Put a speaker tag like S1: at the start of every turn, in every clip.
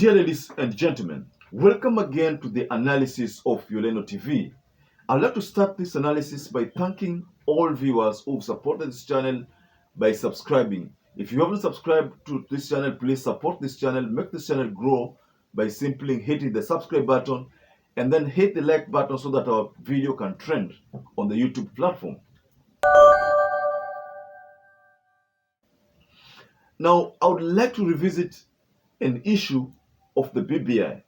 S1: Dear ladies and gentlemen, welcome again to the analysis of YOLENO TV. I'd like to start this analysis by thanking all viewers who've supported this channel by subscribing. If you haven't subscribed to this channel, please support this channel, make this channel grow by simply hitting the subscribe button and then hit the like button so that our video can trend on the YouTube platform. Now, I would like to revisit an issue of the BBI.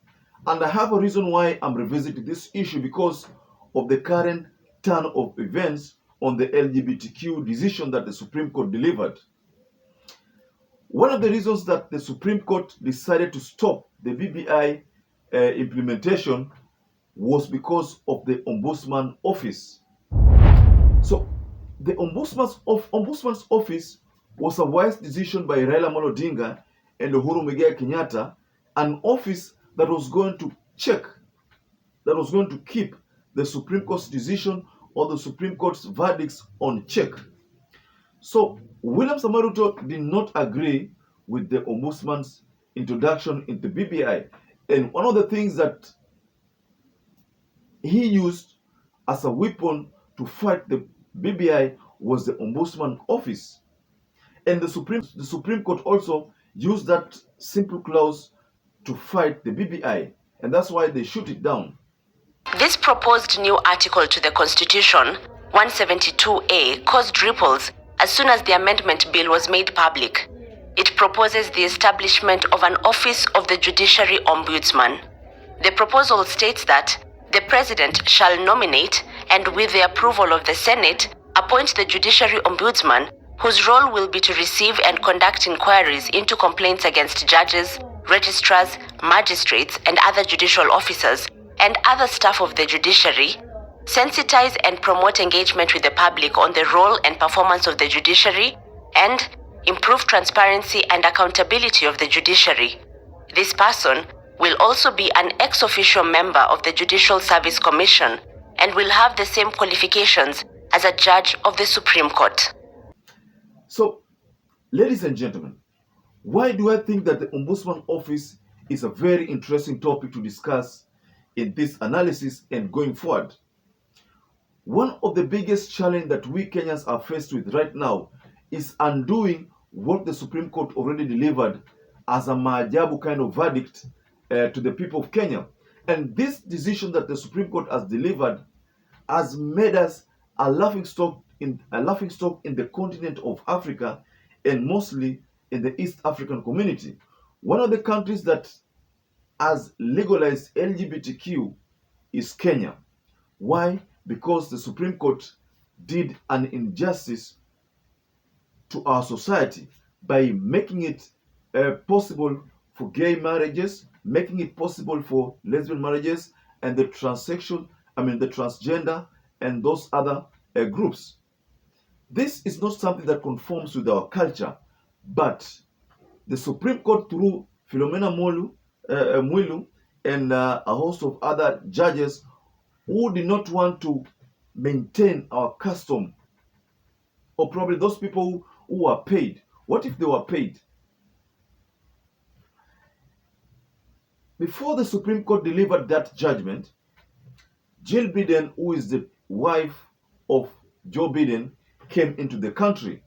S1: And I have a reason why I'm revisiting this issue because of the current turn of events on the LGBTQ decision that the Supreme Court delivered. One of the reasons that the Supreme Court decided to stop the BBI implementation was because of the Ombudsman office. So the Ombudsman's office was a wise decision by Raila Amolo Odinga and Uhuru Kenyatta, an office that was going to check, that was going to keep the Supreme Court's decision or the Supreme Court's verdicts on check. So William Samoei Ruto did not agree with the Ombudsman's introduction into BBI. And one of the things that he used as a weapon to fight the BBI was the Ombudsman office. And the Supreme Court also used that simple clause to fight the BBI, and that's why they shoot it down.
S2: This proposed new article to the Constitution, 172A, caused ripples as soon as the amendment bill was made public. It proposes the establishment of an Office of the Judiciary Ombudsman. The proposal states that the President shall nominate and, with the approval of the Senate, appoint the Judiciary Ombudsman, whose role will be to receive and conduct inquiries into complaints against judges, registrars, magistrates, and other judicial officers, and other staff of the judiciary, sensitize and promote engagement with the public on the role and performance of the judiciary, and improve transparency and accountability of the judiciary. This person will also be an ex officio member of the Judicial Service Commission and will have the same qualifications as a judge of the Supreme Court.
S1: So, ladies and gentlemen, why do I think that the Ombudsman office is a very interesting topic to discuss in this analysis and going forward? One of the biggest challenges that we Kenyans are faced with right now is undoing what the Supreme Court already delivered as a maajabu kind of verdict to the people of Kenya. And this decision that the Supreme Court has delivered has made us a laughingstock in the continent of Africa, and mostly in the East African community. One of the countries that has legalized LGBTQ is Kenya. Why? Because the Supreme Court did an injustice to our society by making it possible for gay marriages, making it possible for lesbian marriages, and the transgender and those other groups. This is not something that conforms with our culture, but the Supreme Court, through Philomena Mwilu and a host of other judges who did not want to maintain our custom, or probably those people who are paid. What if they were paid? Before the Supreme Court delivered that judgment, Jill Biden, who is the wife of Joe Biden, came into the country.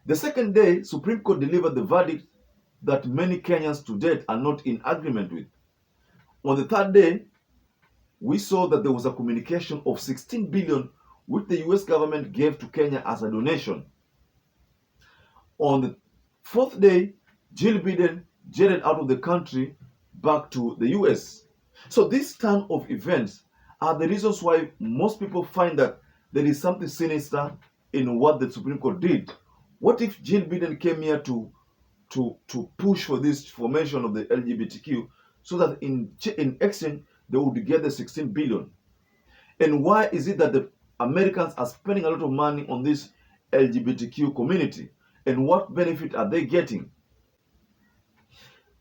S1: The second day, Supreme Court delivered the verdict that many Kenyans to date are not in agreement with. On the third day, we saw that there was a communication of 16 billion which the US government gave to Kenya as a donation. On the fourth day, Jill Biden jetted out of the country back to the US. So this turn of events are the reasons why most people find that there is something sinister in what the Supreme Court did. What if Jill Biden came here to push for this formation of the LGBTQ so that in exchange they would get the 16 billion? And why is it that the Americans are spending a lot of money on this LGBTQ community? And what benefit are they getting?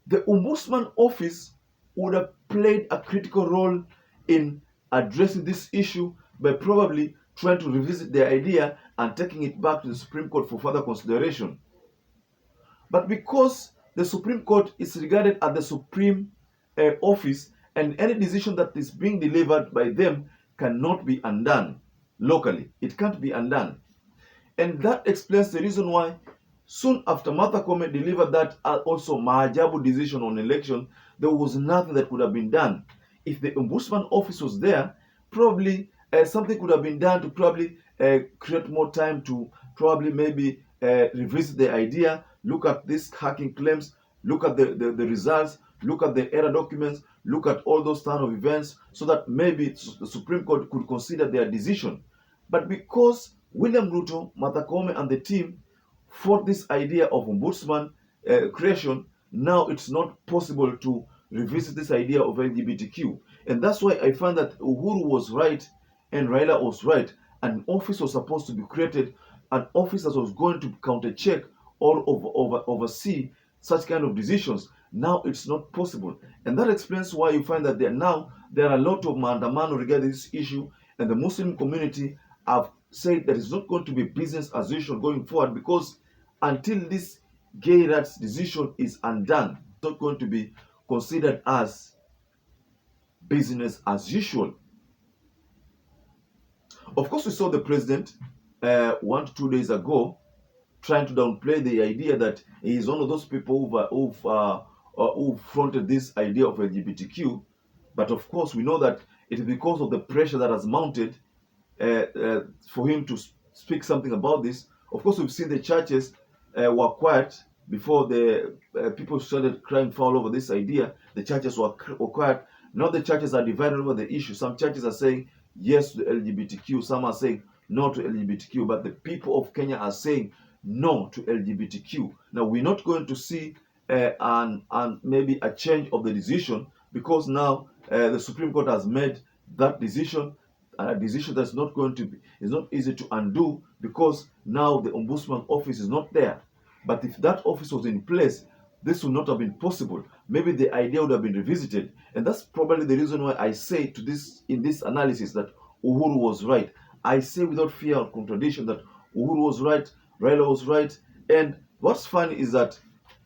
S1: The Ombudsman office would have played a critical role in addressing this issue by probably trying to revisit the idea and taking it back to the Supreme Court for further consideration. But because the Supreme Court is regarded as the supreme office, and any decision that is being delivered by them cannot be undone locally. It can't be undone. And that explains the reason why soon after Martha Koome delivered that also Maajabu decision on election, there was nothing that could have been done. If the Ombudsman office was there, probably something could have been done to probably create more time to probably maybe revisit the idea, look at these hacking claims, look at the results, look at the error documents, look at all those kind of events, so that maybe the Supreme Court could consider their decision. But because William Ruto, Martha Koome, and the team fought this idea of ombudsman creation, now it's not possible to revisit this idea of LGBTQ. And that's why I find that Uhuru was right and Raila was right. An office was supposed to be created, an office that was going to counter-check or oversee such kind of decisions. Now it's not possible. And that explains why you find that there are a lot of maandamano regarding this issue, and the Muslim community have said that it's not going to be business as usual going forward, because until this gay rights decision is undone, it's not going to be considered as business as usual. Of course, we saw the president 1 to 2 days ago trying to downplay the idea that he is one of those people who fronted this idea of LGBTQ. But of course, we know that it is because of the pressure that has mounted for him to speak something about this. Of course, we've seen the churches were quiet before the people started crying foul over this idea. The churches were quiet. Now the churches are divided over the issue. Some churches are saying yes to LGBTQ. Some are saying no to LGBTQ. But the people of Kenya are saying no to LGBTQ. Now we're not going to see and maybe a change of the decision, because now the Supreme Court has made that decision. A decision that's not going to be, is not easy to undo, because now the Ombudsman office is not there. But if that office was in place, this would not have been possible. Maybe the idea would have been revisited. And that's probably the reason why I say to this in this analysis that Uhuru was right. I say without fear or contradiction that Uhuru was right, Raila was right. And what's funny is that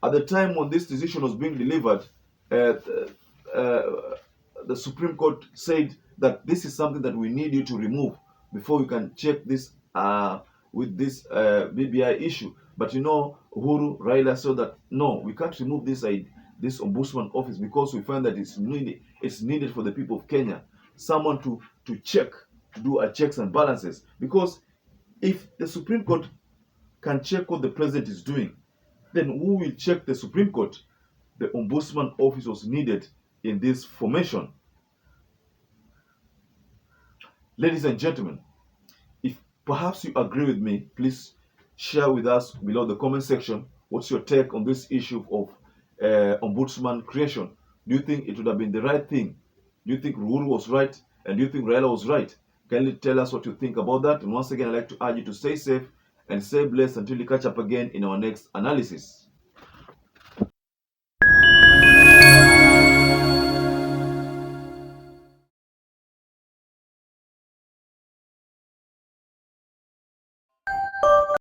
S1: at the time when this decision was being delivered, the Supreme Court said that this is something that we need you to remove before we can check this with this BBI issue. But you know, Uhuru, Raila said that no, we can't remove this ombudsman office, because we find that it's needed for the people of Kenya, someone to check, to do a checks and balances. Because if the Supreme Court can check what the president is doing, then who will check the Supreme Court? The ombudsman office was needed in this formation. Ladies and gentlemen, if perhaps you agree with me, please share with us below the comment section what's your take on this issue of ombudsman creation. Do you think it would have been the right thing? Do you think Uhuru was right? And do you think Raila was right? Kindly tell us what you think about that. And once again, I'd like to urge you to stay safe and stay blessed until we catch up again in our next analysis.